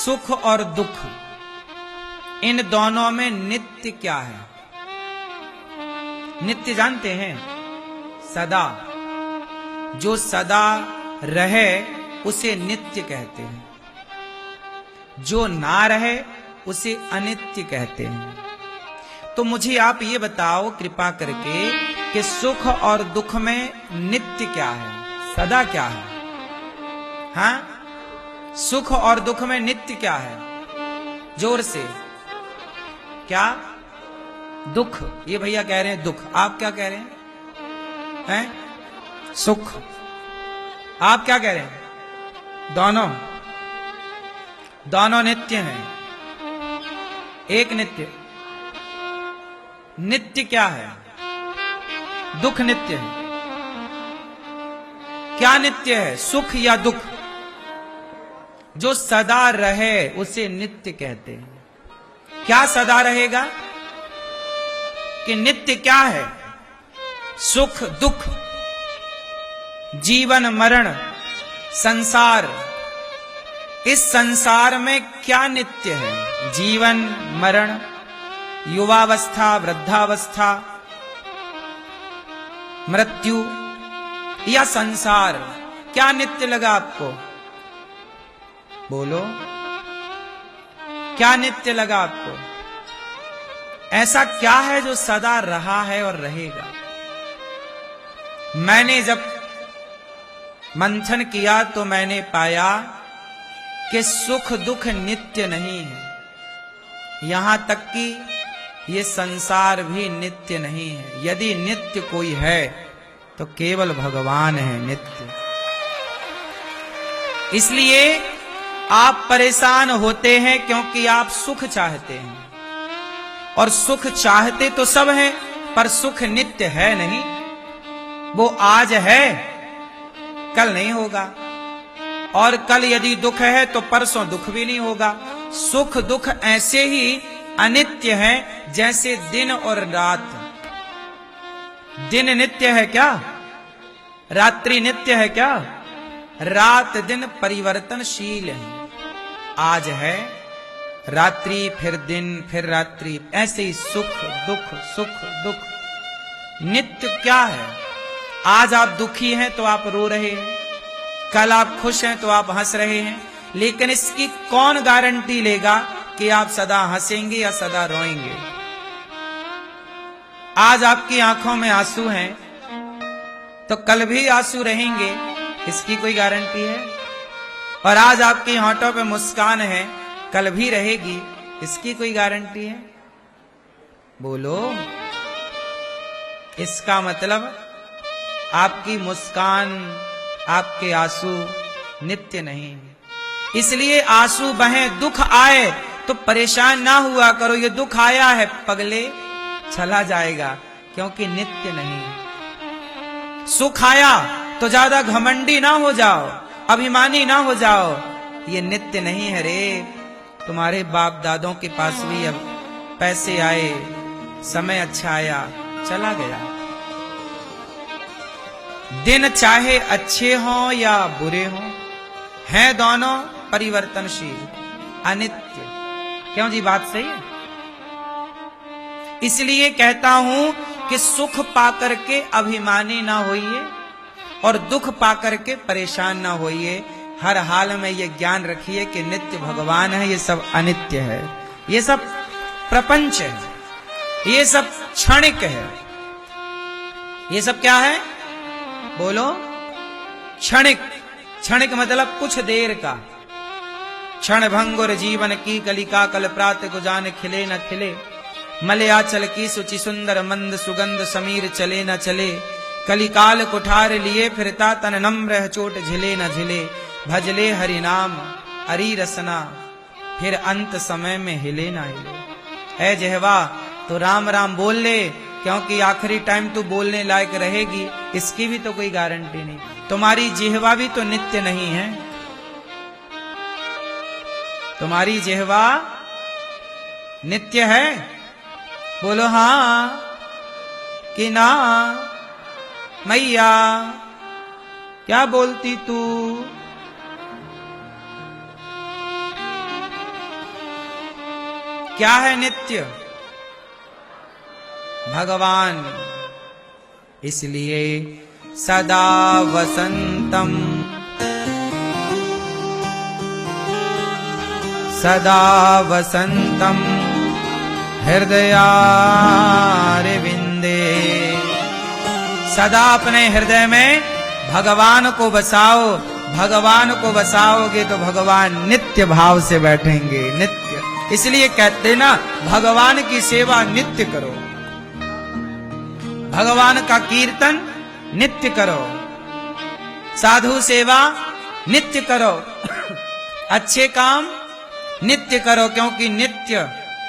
सुख और दुख, इन दोनों में नित्य क्या है? नित्य जानते हैं? सदा। जो सदा रहे उसे नित्य कहते हैं, जो ना रहे उसे अनित्य कहते हैं। तो मुझे आप ये बताओ कृपा करके कि सुख और दुख में नित्य क्या है, सदा क्या है? हाँ, सुख और दुख में नित्य क्या है? जोर से। क्या? दुख। ये भैया कह रहे हैं दुख, आप क्या कह रहे हैं? हैं? सुख। आप क्या कह रहे हैं? दोनों। दोनों नित्य हैं, एक नित्य। नित्य क्या है? दुख नित्य है। क्या नित्य है, सुख या दुख? जो सदा रहे उसे नित्य कहते हैं। क्या सदा रहेगा? कि नित्य क्या है? सुख दुख, जीवन मरण, संसार। इस संसार में क्या नित्य है? जीवन मरण, युवावस्था, वृद्धावस्था, मृत्यु या संसार, क्या नित्य लगा आपको? बोलो, क्या नित्य लगा आपको? ऐसा क्या है जो सदा रहा है और रहेगा? मैंने जब मंथन किया तो मैंने पाया कि सुख दुख नित्य नहीं है, यहां तक कि ये संसार भी नित्य नहीं है। यदि नित्य कोई है तो केवल भगवान है नित्य। इसलिए आप परेशान होते हैं क्योंकि आप सुख चाहते हैं, और सुख चाहते तो सब हैं, पर सुख नित्य है नहीं। वो आज है, कल नहीं होगा, और कल यदि दुख है तो परसों दुख भी नहीं होगा। सुख दुख ऐसे ही अनित्य है जैसे दिन और रात। दिन नित्य है क्या? रात्रि नित्य है क्या? रात दिन परिवर्तनशील है। आज है रात्रि, फिर दिन, फिर रात्रि, ऐसे ही सुख दुख सुख दुख। नित्य क्या है? आज आप दुखी हैं तो आप रो रहे हैं, कल आप खुश हैं तो आप हंस रहे हैं, लेकिन इसकी कौन गारंटी लेगा कि आप सदा हंसेंगे या सदा रोएंगे? आज आपकी आंखों में आंसू हैं तो कल भी आंसू रहेंगे, इसकी कोई गारंटी है? और आज आपके होठों पे मुस्कान है, कल भी रहेगी, इसकी कोई गारंटी है? बोलो। इसका मतलब आपकी मुस्कान, आपके आंसू नित्य नहीं है। इसलिए आंसू बहे, दुख आए तो परेशान ना हुआ करो। ये दुख आया है पगले, चला जाएगा, क्योंकि नित्य नहीं है। सुख आया तो ज्यादा घमंडी ना हो जाओ, अभिमानी ना हो जाओ, ये नित्य नहीं है रे। तुम्हारे बाप दादों के पास भी अब पैसे आए, समय अच्छा आया, चला गया। दिन चाहे अच्छे हों या बुरे हों, हैं दोनों परिवर्तनशील, अनित्य। क्यों जी, बात सही है? इसलिए कहता हूं कि सुख पाकर के अभिमानी ना होइए और दुख पाकर के परेशान ना होइए। हर हाल में ये ज्ञान रखिए कि नित्य भगवान है, ये सब अनित्य है, ये सब प्रपंच है, ये सब क्षणिक है। ये सब क्या है? बोलो। क्षणिक। क्षणिक मतलब कुछ देर का। क्षण भंगुर जीवन की कलिका, कल प्रात को जान खिले न खिले। मलयाचल की सुचि सुंदर मंद सुगंध, समीर चले न चले। कलिकाल कुठार लिए फिरता, तन नम्र चोट झिले न झिले। भजले हरि नाम हरि रसना, फिर अंत समय में हिले ना हिले। है जिह्वा तो राम राम बोल ले, क्योंकि आखिरी टाइम तू बोलने लायक रहेगी, इसकी भी तो कोई गारंटी नहीं। तुम्हारी जिह्वा भी तो नित्य नहीं है। तुम्हारी जिह्वा नित्य है? बोलो हां कि ना। मैया क्या बोलती तू? क्या है नित्य? भगवान। इसलिए सदा वसंतम, सदा वसंतम हृदयारविंदे। सदा अपने हृदय में भगवान को बसाओ। भगवान को बसाओगे तो भगवान नित्य भाव से बैठेंगे, नित्य। इसलिए कहते ना, भगवान की सेवा नित्य करो, भगवान का कीर्तन नित्य करो, साधु सेवा नित्य करो, अच्छे काम नित्य करो, क्योंकि नित्य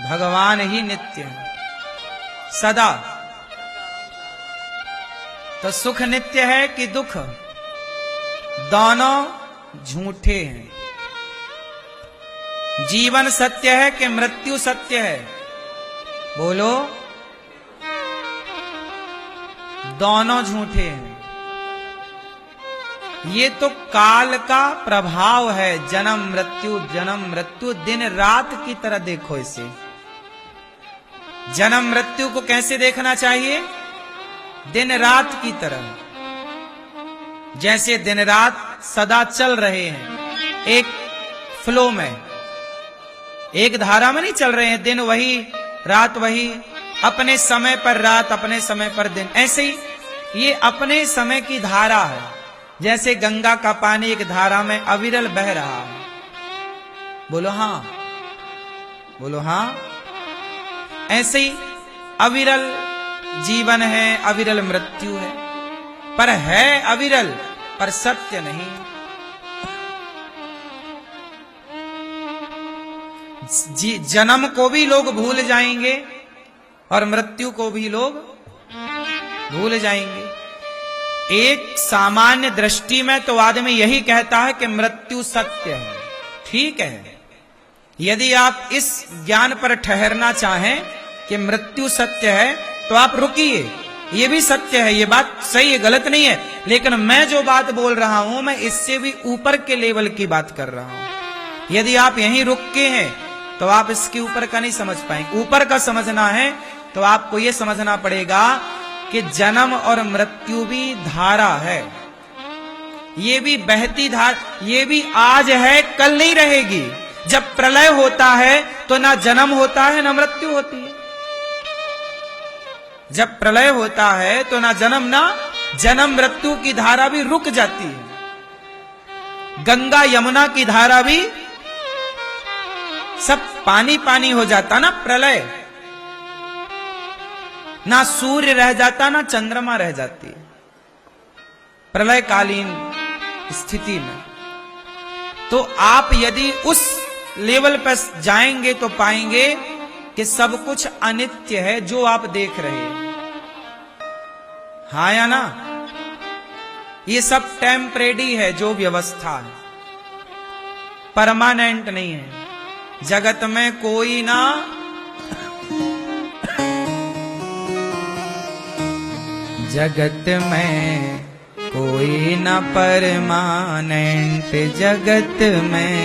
भगवान ही नित्य है सदा। तो सुख नित्य है कि दुख? दोनों झूठे हैं। जीवन सत्य है कि मृत्यु सत्य है? बोलो। दोनों झूठे हैं। ये तो काल का प्रभाव है, जन्म मृत्यु दिन रात की तरह देखो इसे। जन्म मृत्यु को कैसे देखना चाहिए? दिन रात की तरह। जैसे दिन रात सदा चल रहे हैं, एक फ्लो में, एक धारा में नहीं चल रहे हैं। दिन वही, रात वही, अपने समय पर रात, अपने समय पर दिन। ऐसे ही ये अपने समय की धारा है। जैसे गंगा का पानी एक धारा में अविरल बह रहा है। बोलो हाँ, बोलो हाँ। ऐसे ही अविरल जीवन है, अविरल मृत्यु है, पर है अविरल, पर सत्य नहीं। जन्म को भी लोग भूल जाएंगे और मृत्यु को भी लोग भूल जाएंगे। एक सामान्य दृष्टि में तो आदमी यही कहता है कि मृत्यु सत्य है। ठीक है, यदि आप इस ज्ञान पर ठहरना चाहें कि मृत्यु सत्य है तो आप रुकिए, ये भी सत्य है, ये बात सही है, गलत नहीं है। लेकिन मैं जो बात बोल रहा हूं, मैं इससे भी ऊपर के लेवल की बात कर रहा हूं। यदि आप यहीं रुक के हैं तो आप इसके ऊपर का नहीं समझ पाएंगे। ऊपर का समझना है तो आपको यह समझना पड़ेगा कि जन्म और मृत्यु भी धारा है, ये भी बहती धारा, ये भी आज है कल नहीं रहेगी। जब प्रलय होता है तो ना जन्म होता है ना मृत्यु होती है। जब प्रलय होता है तो ना जन्म मृत्यु की धारा भी रुक जाती है। गंगा यमुना की धारा भी सब पानी पानी हो जाता ना प्रलय। ना सूर्य रह जाता ना चंद्रमा रह जाती प्रलयकालीन स्थिति में। तो आप यदि उस लेवल पर जाएंगे तो पाएंगे कि सब कुछ अनित्य है जो आप देख रहे हैं। हाँ या ना? ये सब टेम्परेरी है, जो व्यवस्था है परमानेंट नहीं है। जगत में कोई ना जगत में कोई न परमानेंट, जगत में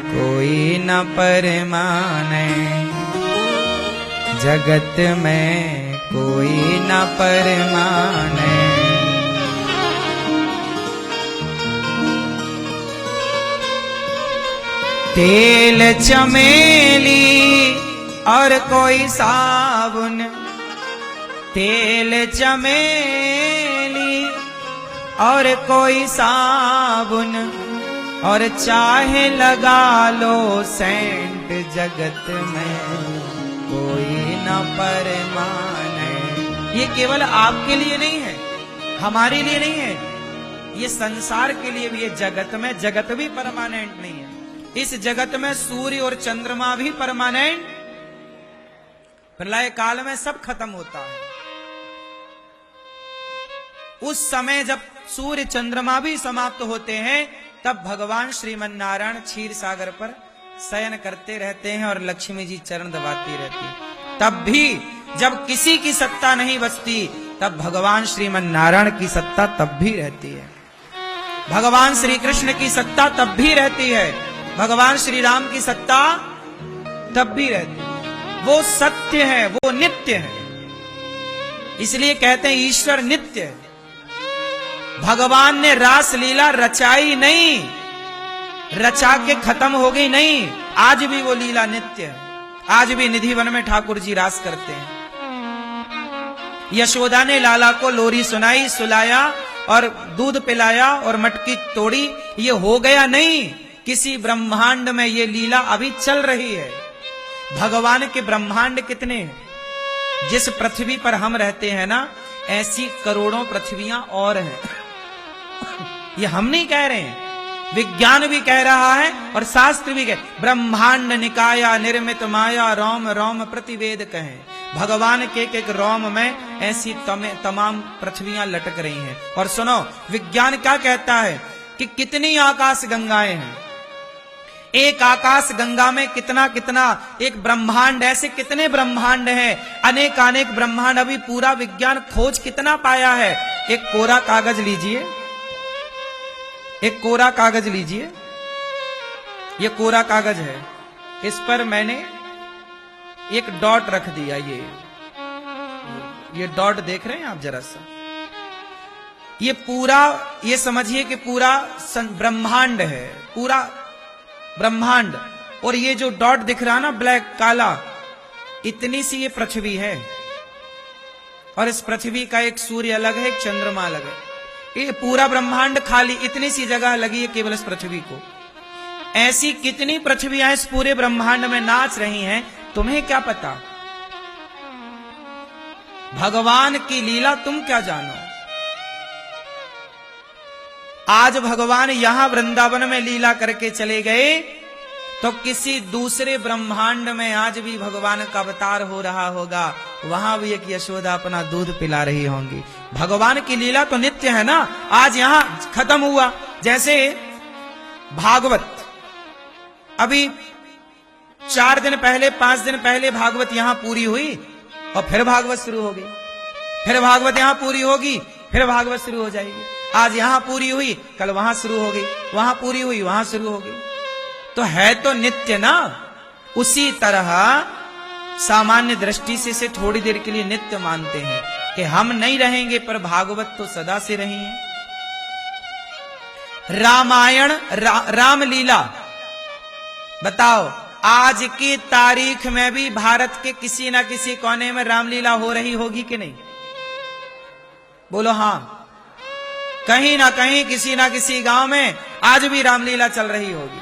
कोई न परमानेंट, जगत में कोई न परमानेंट। तेल चमेली और कोई साबुन, तेल चमेली और कोई साबुन, और चाहे लगा लो सेंट, जगत में कोई न परमानेंट। ये केवल आपके लिए नहीं है, हमारे लिए नहीं है, ये संसार के लिए भी है। जगत भी परमानेंट नहीं है। इस जगत में सूर्य और चंद्रमा भी परमानेंट, प्रलय काल में सब खत्म होता है। उस समय जब सूर्य चंद्रमा भी समाप्त होते हैं, तब भगवान श्रीमन नारायण क्षीर सागर पर शयन करते रहते हैं और लक्ष्मी जी चरण दबाती रहती। तब भी जब किसी की सत्ता नहीं बचती, तब भगवान श्रीमन नारायण की सत्ता तब भी रहती है। भगवान श्री कृष्ण की सत्ता तब भी रहती है। भगवान श्री राम की सत्ता तब भी रहते हैं। वो सत्य है, वो नित्य है। इसलिए कहते हैं ईश्वर नित्य है। भगवान ने रास लीला रचाई नहीं, रचा के खत्म हो गई नहीं, आज भी वो लीला नित्य है। आज भी निधि वन में ठाकुर जी रास करते हैं। यशोदा ने लाला को लोरी सुनाई, सुलाया और दूध पिलाया और मटकी तोड़ी। ये हो गया नहीं, किसी ब्रह्मांड में ये लीला अभी चल रही है। भगवान के ब्रह्मांड कितने हैं? जिस पृथ्वी पर हम रहते हैं ना, ऐसी करोड़ों पृथ्वियां और हैं। ये हम नहीं कह रहे हैं, विज्ञान भी कह रहा है और शास्त्र भी कह, ब्रह्मांड निकाया निर्मित माया रोम रोम प्रतिवेद कहें। भगवान के एक रोम में ऐसी तमाम पृथ्वियां लटक रही हैं। और सुनो, विज्ञान क्या कहता है कि कितनी आकाश गंगाएं हैं। एक आकाश गंगा में कितना कितना एक ब्रह्मांड, ऐसे कितने ब्रह्मांड हैं, अनेक अनेक ब्रह्मांड। अभी पूरा विज्ञान खोज कितना पाया है। एक कोरा कागज लीजिए, एक कोरा कागज लीजिए, ये कोरा कागज है, इस पर मैंने एक डॉट रख दिया। ये डॉट देख रहे हैं आप जरा सा, ये पूरा, ये समझिए कि पूरा ब्रह्मांड है, पूरा ब्रह्मांड। और ये जो डॉट दिख रहा ना, ब्लैक काला, इतनी सी ये पृथ्वी है। और इस पृथ्वी का एक सूर्य अलग है, एक चंद्रमा अलग है। ये पूरा ब्रह्मांड खाली, इतनी सी जगह लगी है केवल इस पृथ्वी को। ऐसी कितनी पृथ्वियां इस पूरे ब्रह्मांड में नाच रही हैं, तुम्हें क्या पता? भगवान की लीला तुम क्या जानो। आज भगवान यहां वृंदावन में लीला करके चले गए, तो किसी दूसरे ब्रह्मांड में आज भी भगवान का अवतार हो रहा होगा, वहां भी एक यशोदा अपना दूध पिला रही होंगी। भगवान की लीला तो नित्य है ना। आज यहां खत्म हुआ, जैसे भागवत, अभी 4 दिन पहले 5 दिन पहले भागवत यहां पूरी हुई और फिर भागवत शुरू हो गई। फिर भागवत यहां पूरी होगी, फिर भागवत शुरू हो जाएगी। आज यहां पूरी हुई, कल वहां शुरू हो गई, वहां पूरी हुई, वहां शुरू हो गई। तो है तो नित्य ना। उसी तरह सामान्य दृष्टि से इसे थोड़ी देर के लिए नित्य मानते हैं कि हम नहीं रहेंगे, पर भागवत तो सदा से रही है। रामायण, रामलीला, बताओ आज की तारीख में भी भारत के किसी ना किसी कोने में रामलीला हो रही होगी कि नहीं? बोलो हाँ। कहीं ना कहीं किसी ना किसी गांव में आज भी रामलीला चल रही होगी।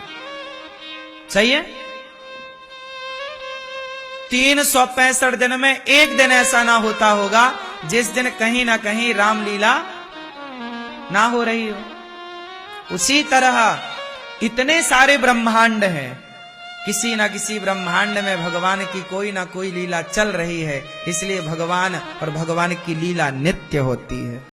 सही है। 365 दिन में एक दिन ऐसा ना होता होगा जिस दिन कहीं ना कहीं रामलीला ना हो रही हो। उसी तरह इतने सारे ब्रह्मांड हैं, किसी ना किसी ब्रह्मांड में भगवान की कोई ना कोई लीला चल रही है। इसलिए भगवान और भगवान की लीला नित्य होती है।